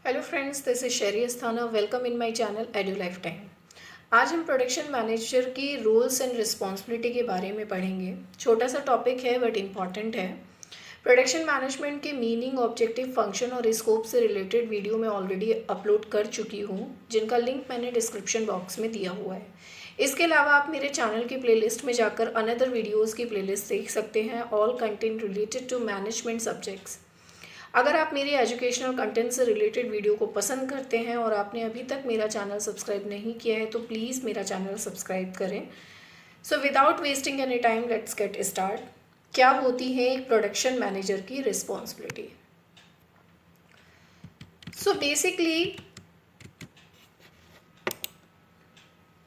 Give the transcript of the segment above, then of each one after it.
Hello friends, this is Sheri Asthana. Welcome in my channel edu life time. आज हम production manager की roles and responsibility के बारे में पढ़ेंगे। छोटा सा टॉपिक है बट इम्पॉर्टेंट है। प्रोडक्शन मैनेजमेंट के मीनिंग, ऑब्जेक्टिव, फंक्शन और स्कोप से रिलेटेड वीडियो मैं ऑलरेडी अपलोड कर चुकी हूँ, जिनका लिंक मैंने डिस्क्रिप्शन बॉक्स में दिया हुआ है। इसके अलावा आप मेरे चैनल की प्लेलिस्ट में जाकर अनदर वीडियोज़ की प्लेलिस्ट देख सकते हैं, all content related to management subjects. अगर आप मेरे एजुकेशनल कंटेंट से रिलेटेड वीडियो को पसंद करते हैं और आपने अभी तक मेरा चैनल सब्सक्राइब नहीं किया है तो प्लीज़ मेरा चैनल सब्सक्राइब करें। So without wasting any time let's get start. क्या होती है एक प्रोडक्शन मैनेजर की responsibility? So basically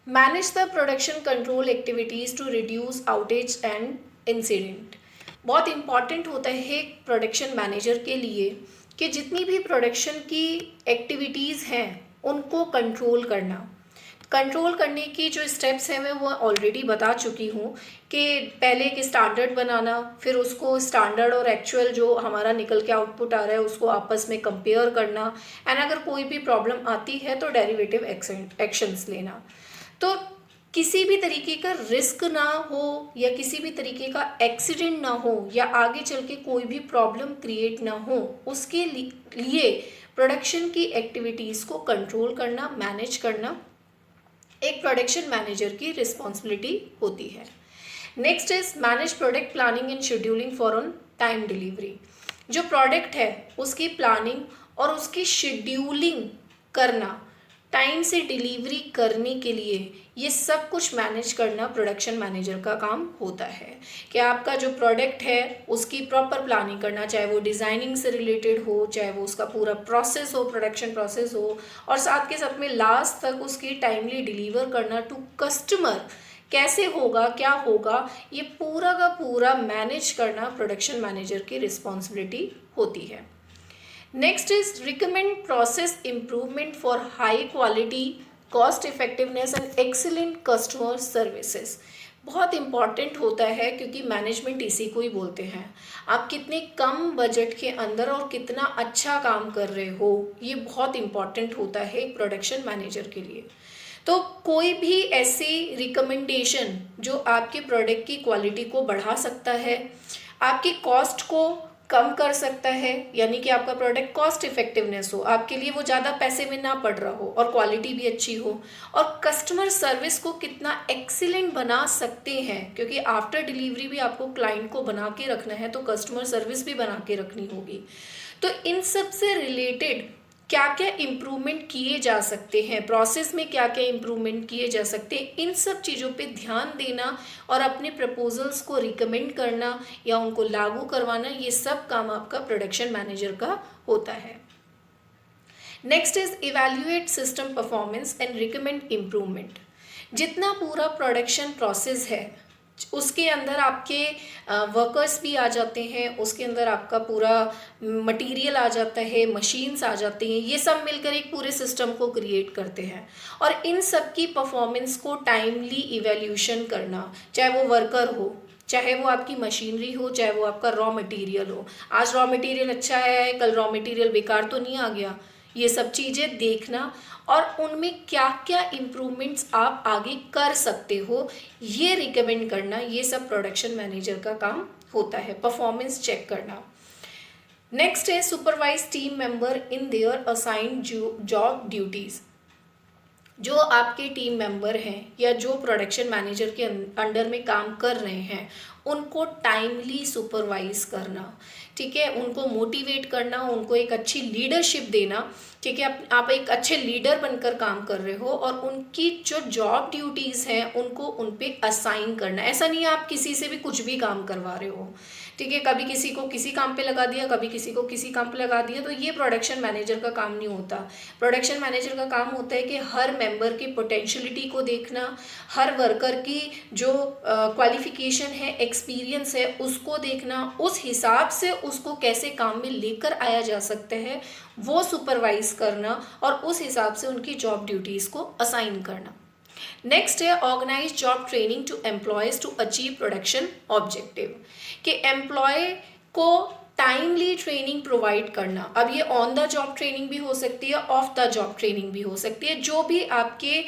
manage the production control activities to reduce outage and incident. बहुत इम्पॉर्टेंट होता है एक प्रोडक्शन मैनेजर के लिए कि जितनी भी प्रोडक्शन की एक्टिविटीज़ हैं उनको कंट्रोल करना। कंट्रोल करने की जो स्टेप्स हैं मैं वो ऑलरेडी बता चुकी हूँ कि पहले एक स्टैंडर्ड बनाना, फिर उसको स्टैंडर्ड और एक्चुअल जो हमारा निकल के आउटपुट आ रहा है उसको आपस में कंपेयर करना, एंड अगर कोई भी प्रॉब्लम आती है तो डेरिवेटिव एक्शंस लेना। तो किसी भी तरीके का रिस्क ना हो या किसी भी तरीके का एक्सीडेंट ना हो या आगे चल के कोई भी प्रॉब्लम क्रिएट ना हो, उसके लिए प्रोडक्शन की एक्टिविटीज़ को कंट्रोल करना, मैनेज करना एक प्रोडक्शन मैनेजर की रिस्पॉन्सिबिलिटी होती है। Next is manage product planning and scheduling for on time delivery. जो प्रोडक्ट है उसकी प्लानिंग और उसकी शेड्यूलिंग करना, टाइम से डिलीवरी करने के लिए, ये सब कुछ मैनेज करना प्रोडक्शन मैनेजर का काम होता है। कि आपका जो प्रोडक्ट है उसकी प्रॉपर प्लानिंग करना, चाहे वो डिज़ाइनिंग से रिलेटेड हो, चाहे वो उसका पूरा प्रोसेस हो, प्रोडक्शन प्रोसेस हो, और साथ के साथ में लास्ट तक उसकी टाइमली डिलीवर करना टू कस्टमर। कैसे होगा, क्या होगा, ये पूरा का पूरा मैनेज करना प्रोडक्शन मैनेजर की रिस्पॉन्सिबिलिटी होती है। Next is recommend process improvement for high quality, cost effectiveness and excellent customer services. बहुत इंपॉर्टेंट होता है क्योंकि मैनेजमेंट इसी को ही बोलते हैं। आप कितने कम बजट के अंदर और कितना अच्छा काम कर रहे हो, ये बहुत इंपॉर्टेंट होता है एक प्रोडक्शन मैनेजर के लिए। तो कोई भी ऐसी रिकमेंडेशन जो आपके प्रोडक्ट की क्वालिटी को बढ़ा सकता है, आपकी कॉस्ट को कम कर सकता है, यानी कि आपका प्रोडक्ट कॉस्ट इफेक्टिवनेस हो, आपके लिए वो ज़्यादा पैसे में ना पड़ रहा हो और क्वालिटी भी अच्छी हो, और कस्टमर सर्विस को कितना एक्सीलेंट बना सकते हैं, क्योंकि आफ्टर डिलीवरी भी आपको क्लाइंट को बना के रखना है तो कस्टमर सर्विस भी बना के रखनी होगी। तो इन सब से रिलेटेड क्या क्या इम्प्रूवमेंट किए जा सकते हैं, प्रोसेस में क्या क्या इम्प्रूवमेंट किए जा सकते हैं, इन सब चीज़ों पे ध्यान देना और अपने प्रपोजल्स को रिकमेंड करना या उनको लागू करवाना, ये सब काम आपका प्रोडक्शन मैनेजर का होता है। Next is evaluate system performance and recommend improvement. जितना पूरा प्रोडक्शन प्रोसेस है उसके अंदर आपके वर्कर्स भी आ जाते हैं, उसके अंदर आपका पूरा मटेरियल आ जाता है, मशीन्स आ जाते हैं, ये सब मिलकर एक पूरे सिस्टम को क्रिएट करते हैं। और इन सब की परफॉर्मेंस को टाइमली इवैल्यूएशन करना, चाहे वो वर्कर हो, चाहे वो आपकी मशीनरी हो, चाहे वो आपका रॉ मटेरियल हो। आज रॉ मटेरियल अच्छा है, कल रॉ मटेरियल बेकार तो नहीं आ गया, ये सब चीज़ें देखना और उनमें क्या क्या इम्प्रूवमेंट्स आप आगे कर सकते हो ये रिकमेंड करना, ये सब प्रोडक्शन मैनेजर का काम होता है। परफॉर्मेंस चेक करना। नेक्स्ट है supervise team member in their assigned job duties. जो आपके टीम मेंबर हैं या जो प्रोडक्शन मैनेजर के अंडर में काम कर रहे हैं उनको टाइमली सुपरवाइज करना, ठीक है, उनको मोटिवेट करना, उनको एक अच्छी लीडरशिप देना, ठीक है। आप एक अच्छे लीडर बनकर काम कर रहे हो और उनकी जो जॉब ड्यूटीज़ हैं उनको उन पे असाइन करना। ऐसा नहीं है आप किसी से भी कुछ भी काम करवा रहे हो, ठीक है, कभी किसी को किसी काम पे लगा दिया, कभी किसी को किसी काम पे लगा दिया, तो ये प्रोडक्शन मैनेजर का काम नहीं होता। प्रोडक्शन मैनेजर का काम होता है कि हर मेंबर की पोटेंशियलिटी को देखना, हर वर्कर की जो क्वालिफिकेशन है, एक्सपीरियंस है, उसको देखना, उस हिसाब से उसको कैसे काम में लेकर आया जा सकता है वो सुपरवाइज करना और उस हिसाब से उनकी जॉब ड्यूटीज़ को असाइन करना। नेक्स्ट है organise job training to employees to achieve production objective. कि एम्प्लॉय को टाइमली ट्रेनिंग प्रोवाइड करना। अब ये ऑन द जॉब ट्रेनिंग भी हो सकती है, ऑफ द जॉब ट्रेनिंग भी हो सकती है, जो भी आपके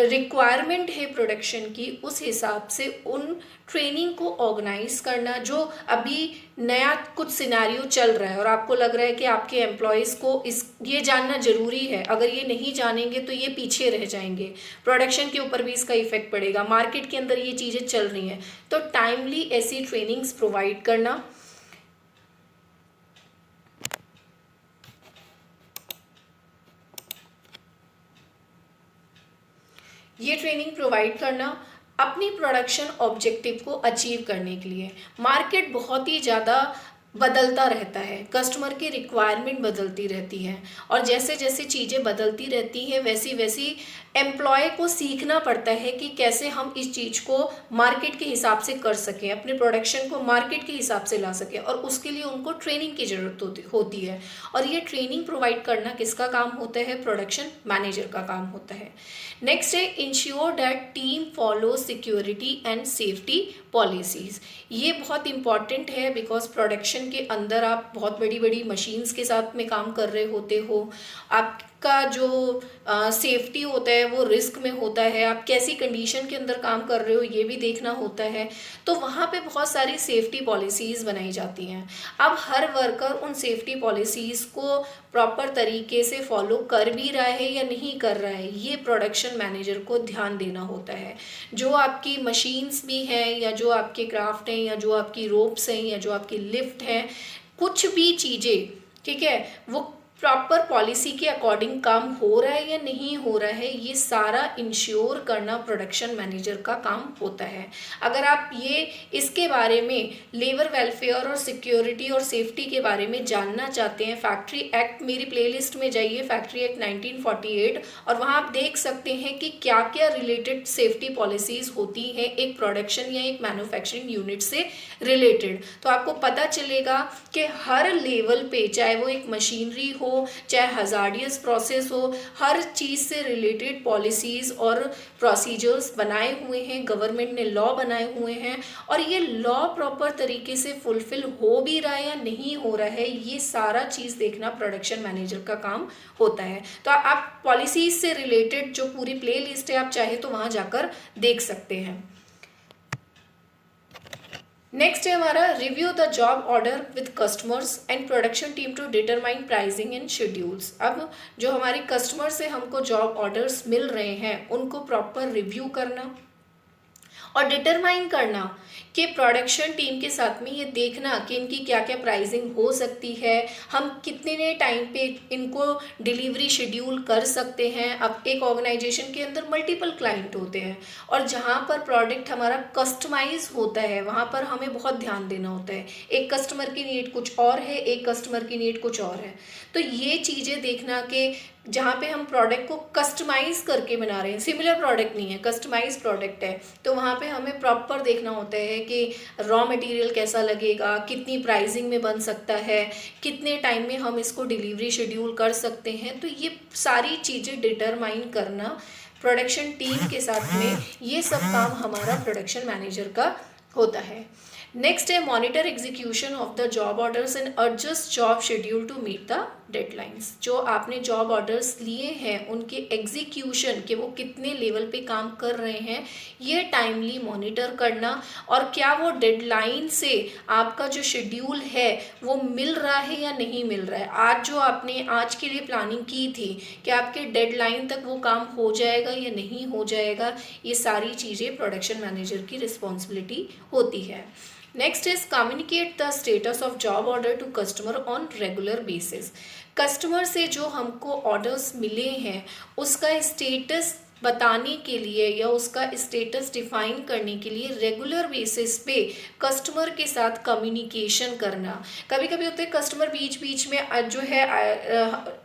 रिक्वायरमेंट है प्रोडक्शन की उस हिसाब से उन ट्रेनिंग को ऑर्गेनाइज करना। जो अभी नया कुछ सिनेरियो चल रहा है और आपको लग रहा है कि आपके एम्प्लॉयज़ को ये जानना ज़रूरी है, अगर ये नहीं जानेंगे तो ये पीछे रह जाएंगे, प्रोडक्शन के ऊपर भी इसका इफेक्ट पड़ेगा, मार्केट के अंदर ये चीज़ें चल रही हैं, तो टाइमली ऐसी ट्रेनिंग्स प्रोवाइड करना। ये ट्रेनिंग प्रोवाइड करना अपनी प्रोडक्शन ऑब्जेक्टिव को अचीव करने के लिए। मार्केट बहुत ही ज़्यादा बदलता रहता है, कस्टमर की रिक्वायरमेंट बदलती रहती है, और जैसे जैसे चीज़ें बदलती रहती हैं वैसी वैसी एम्प्लॉय को सीखना पड़ता है कि कैसे हम इस चीज़ को मार्केट के हिसाब से कर सकें, अपने प्रोडक्शन को मार्केट के हिसाब से ला सकें, और उसके लिए उनको ट्रेनिंग की ज़रूरत होती है। और ये ट्रेनिंग प्रोवाइड करना किसका काम होता है? प्रोडक्शन मैनेजर का काम होता है। नेक्स्ट है ensure that team follow security and safety policies. ये बहुत इंपॉर्टेंट है बिकॉज प्रोडक्शन के अंदर आप बहुत बड़ी बड़ी मशीन्स के साथ में काम कर रहे होते हो, आपका जो सेफ्टी होता है वो रिस्क में होता है, आप कैसी कंडीशन के अंदर काम कर रहे हो ये भी देखना होता है, तो वहाँ पे बहुत सारी सेफ्टी पॉलिसीज़ बनाई जाती हैं। अब हर वर्कर उन सेफ्टी पॉलिसीज़ को प्रॉपर तरीके से फॉलो कर भी रहा है या नहीं कर रहा है, ये प्रोडक्शन मैनेजर को ध्यान देना होता है। जो आपकी मशीन्स भी हैं या जो आपके क्राफ्ट हैं या जो आपकी रोप्स हैं या जो आपकी लिफ्ट है, कुछ भी चीज़ें, ठीक है, वो प्रॉपर पॉलिसी के अकॉर्डिंग काम हो रहा है या नहीं हो रहा है, ये सारा इंश्योर करना प्रोडक्शन मैनेजर का काम होता है। अगर आप ये इसके बारे में लेबर वेलफेयर और सिक्योरिटी और सेफ्टी के बारे में जानना चाहते हैं, फैक्ट्री एक्ट मेरी प्लेलिस्ट में जाइए, फैक्ट्री एक्ट 1948, और वहाँ आप देख सकते हैं कि क्या क्या रिलेटेड सेफ्टी पॉलिसीज़ होती हैं एक प्रोडक्शन या एक मैन्युफैक्चरिंग यूनिट से रिलेटेड। तो आपको पता चलेगा कि हर लेवल पे, चाहे वो एक मशीनरी हो चाहे हजार्डियस प्रोसेस हो, हर चीज़ से रिलेटेड पॉलिसीज़ और प्रोसीजर्स बनाए हुए हैं, गवर्नमेंट ने लॉ बनाए हुए हैं, और ये लॉ प्रॉपर तरीके से फुलफिल हो भी रहा है या नहीं हो रहा है, ये सारा चीज़ देखना प्रोडक्शन मैनेजर का काम होता है। तो आप पॉलिसीज़ से रिलेटेड जो पूरी प्ले लिस्ट है आप चाहे तो वहाँ जाकर देख सकते हैं। नेक्स्ट है हमारा review the job order with customers and production team to determine pricing and schedules. अब जो हमारे कस्टमर से हमको जॉब ऑर्डर्स मिल रहे हैं उनको प्रॉपर रिव्यू करना और डिटरमाइन करना कि प्रोडक्शन टीम के साथ में ये देखना कि इनकी क्या क्या प्राइसिंग हो सकती है, हम कितने टाइम पे इनको डिलीवरी शेड्यूल कर सकते हैं। अब एक ऑर्गेनाइजेशन के अंदर मल्टीपल क्लाइंट होते हैं और जहाँ पर प्रोडक्ट हमारा कस्टमाइज होता है वहाँ पर हमें बहुत ध्यान देना होता है। एक कस्टमर की नीड कुछ और है, एक कस्टमर की नीड कुछ और है, तो ये चीज़ें देखना कि जहाँ पे हम प्रोडक्ट को कस्टमाइज करके बना रहे हैं, सिमिलर प्रोडक्ट नहीं है, कस्टमाइज प्रोडक्ट है, तो वहाँ पे हमें प्रॉपर देखना होता है कि रॉ मटेरियल कैसा लगेगा, कितनी प्राइसिंग में बन सकता है, कितने टाइम में हम इसको डिलीवरी शेड्यूल कर सकते हैं। तो ये सारी चीज़ें डिटरमाइन करना प्रोडक्शन टीम के साथ में, ये सब काम हमारा प्रोडक्शन मैनेजर का होता है। नेक्स्ट है monitor execution of the job orders and adjust job schedule to meet the deadlines. जो आपने जॉब ऑर्डर्स लिए हैं उनके एग्जीक्यूशन के वो कितने लेवल पे काम कर रहे हैं ये टाइमली मॉनिटर करना, और क्या वो डेडलाइन से आपका जो शेड्यूल है वो मिल रहा है या नहीं मिल रहा है। आज जो आपने आज के लिए प्लानिंग की थी कि आपके डेडलाइन तक वो काम हो जाएगा या नहीं हो जाएगा, ये सारी चीज़ें प्रोडक्शन मैनेजर की रिस्पॉन्सिबिलिटी होती है। Next is communicate the status of job order to customer on regular basis. Customer से जो हमको ऑर्डर्स मिले हैं उसका स्टेटस बताने के लिए या उसका स्टेटस डिफाइन करने के लिए रेगुलर बेसिस पे कस्टमर के साथ कम्युनिकेशन करना। कभी कभी होते हैं कस्टमर बीच बीच में जो है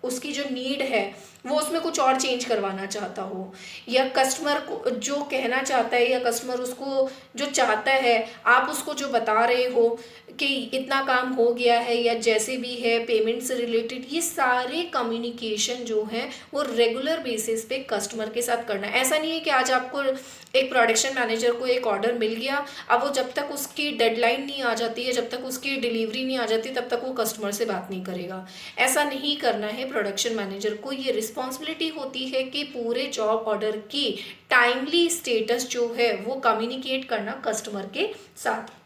उसकी जो नीड है वो उसमें कुछ और चेंज करवाना चाहता हो, या कस्टमर को जो कहना चाहता है या कस्टमर उसको जो चाहता है आप उसको जो बता रहे हो कि इतना काम हो गया है या जैसे भी है पेमेंट से रिलेटेड, ये सारे कम्युनिकेशन जो है वो रेगुलर बेसिस पे कस्टमर के साथ करना है। ऐसा नहीं है कि आज आपको एक प्रोडक्शन मैनेजर को एक ऑर्डर मिल गया, अब वो जब तक उसकी डेडलाइन नहीं आ जाती है, जब तक उसकी डिलीवरी नहीं आ जाती, तब तक वो कस्टमर से बात नहीं करेगा। ऐसा नहीं करना है। प्रोडक्शन मैनेजर को ये रिस्पॉन्सिबिलिटी होती है कि पूरे जॉब ऑर्डर की टाइमली स्टेटस जो है वो कम्युनिकेट करना कस्टमर के साथ।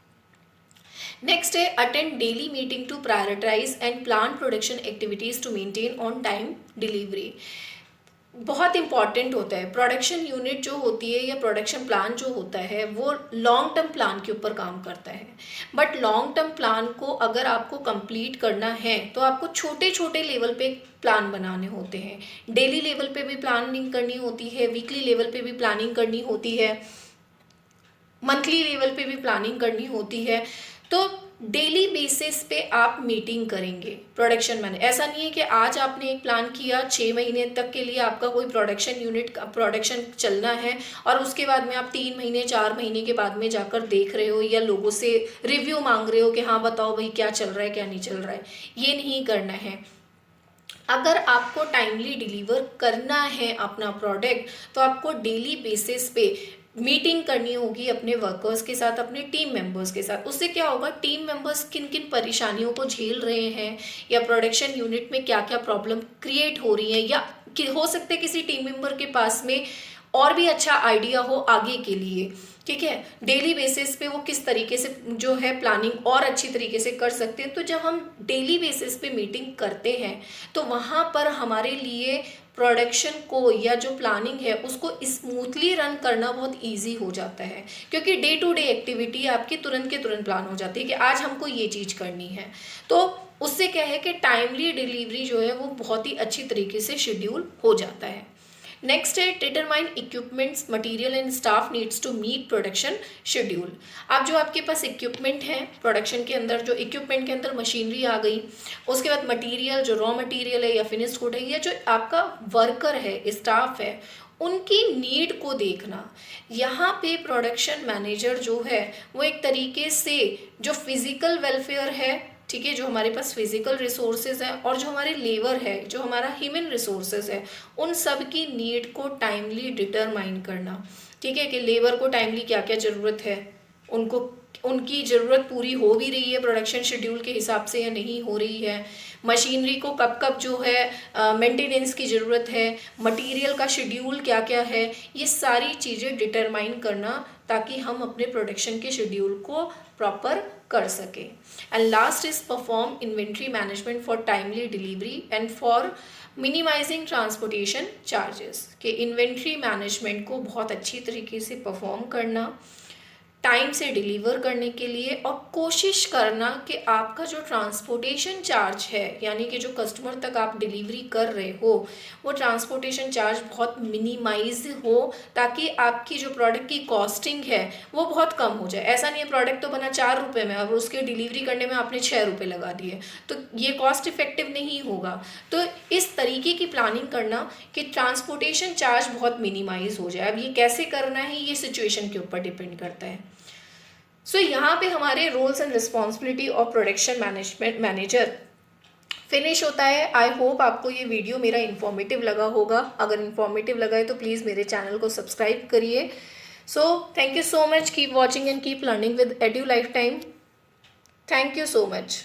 नेक्स्ट है attend daily meeting to prioritise and plan production activities to maintain on time delivery. बहुत इंपॉर्टेंट होता है। प्रोडक्शन यूनिट जो होती है या प्रोडक्शन प्लान जो होता है वो लॉन्ग टर्म प्लान के ऊपर काम करता है, बट लॉन्ग टर्म प्लान को अगर आपको कंप्लीट करना है तो आपको छोटे छोटे लेवल पे प्लान बनाने होते हैं। डेली लेवल पे भी प्लानिंग करनी होती है, वीकली लेवल पे भी प्लानिंग करनी होती है, मंथली लेवल पे भी प्लानिंग करनी होती है। तो डेली बेसिस पे आप मीटिंग करेंगे प्रोडक्शन मैनेजर। ऐसा नहीं है कि आज आपने एक प्लान किया 6 महीने तक के लिए आपका कोई प्रोडक्शन यूनिट का प्रोडक्शन चलना है और उसके बाद में आप 3 महीने 4 महीने के बाद में जाकर देख रहे हो या लोगों से रिव्यू मांग रहे हो कि हाँ बताओ भाई क्या चल रहा है क्या नहीं चल रहा है। ये नहीं करना है। अगर आपको टाइमली डिलीवर करना है अपना प्रोडक्ट तो आपको डेली बेसिस पे मीटिंग करनी होगी अपने वर्कर्स के साथ, अपने टीम मेंबर्स के साथ। उससे क्या होगा, टीम मेंबर्स किन किन परेशानियों को झेल रहे हैं या प्रोडक्शन यूनिट में क्या क्या प्रॉब्लम क्रिएट हो रही है, या हो सकता है किसी टीम मेंबर के पास में और भी अच्छा आइडिया हो आगे के लिए। ठीक है, डेली बेसिस पे वो किस तरीके से जो है प्लानिंग और अच्छी तरीके से कर सकते हैं। तो जब हम डेली बेसिस पे मीटिंग करते हैं तो वहाँ पर हमारे लिए प्रोडक्शन को या जो प्लानिंग है उसको स्मूथली रन करना बहुत इजी हो जाता है, क्योंकि डे टू डे एक्टिविटी आपकी तुरंत के तुरंत प्लान हो जाती है कि आज हमको ये चीज़ करनी है। तो उससे क्या है कि टाइमली डिलीवरी जो है वो बहुत ही अच्छी तरीके से शेड्यूल हो जाता है। नेक्स्ट है determine equipments material and staff needs to meet production schedule. अब जो आपके पास इक्विपमेंट है प्रोडक्शन के अंदर, जो इक्विपमेंट के अंदर मशीनरी आ गई, उसके बाद मटेरियल जो रॉ मटेरियल है या फिनिश्ड गुड है, या जो आपका वर्कर है स्टाफ है उनकी नीड को देखना। यहाँ पे प्रोडक्शन मैनेजर जो है वो एक तरीके से जो फिजिकल वेलफेयर है, ठीक है, जो हमारे पास फिजिकल रिसोर्सेज हैं और जो हमारे लेबर है, जो हमारा ह्यूमन रिसोर्सेज है, उन सब की नीड को टाइमली डिटरमाइन करना। ठीक है, कि लेबर को टाइमली क्या क्या ज़रूरत है, उनको उनकी ज़रूरत पूरी हो भी रही है प्रोडक्शन शेड्यूल के हिसाब से या नहीं हो रही है, मशीनरी को कब कब जो है मेंटेनेंस की ज़रूरत है, मटेरियल का शेड्यूल क्या क्या है, ये सारी चीज़ें डिटरमाइन करना ताकि हम अपने प्रोडक्शन के शेड्यूल को प्रॉपर कर सकें। And last is perform inventory management for timely delivery and for minimising transportation charges. कि इन्वेंट्री मैनेजमेंट को बहुत अच्छी तरीके से परफॉर्म करना टाइम से डिलीवर करने के लिए, और कोशिश करना कि आपका जो ट्रांसपोर्टेशन चार्ज है यानी कि जो कस्टमर तक आप डिलीवरी कर रहे हो वो ट्रांसपोर्टेशन चार्ज बहुत मिनिमाइज हो, ताकि आपकी जो प्रोडक्ट की कॉस्टिंग है वो बहुत कम हो जाए। ऐसा नहीं है प्रोडक्ट तो बना 4 रुपये में और उसके डिलीवरी करने में आपने 6 रुपये लगा दिए, तो ये कॉस्ट इफेक्टिव नहीं होगा। तो इस तरीके की प्लानिंग करना कि ट्रांसपोर्टेशन चार्ज बहुत मिनिमाइज हो जाए। अब ये कैसे करना है ये सिचुएशन के ऊपर डिपेंड करता है। सो यहाँ पे हमारे roles and responsibility of production management manager finish होता है। आई होप आपको ये वीडियो मेरा इन्फॉर्मेटिव लगा होगा। अगर इन्फॉर्मेटिव लगा है तो प्लीज़ मेरे चैनल को सब्सक्राइब करिए। So thank you so much, keep watching and keep learning with edu life time. Thank you so much.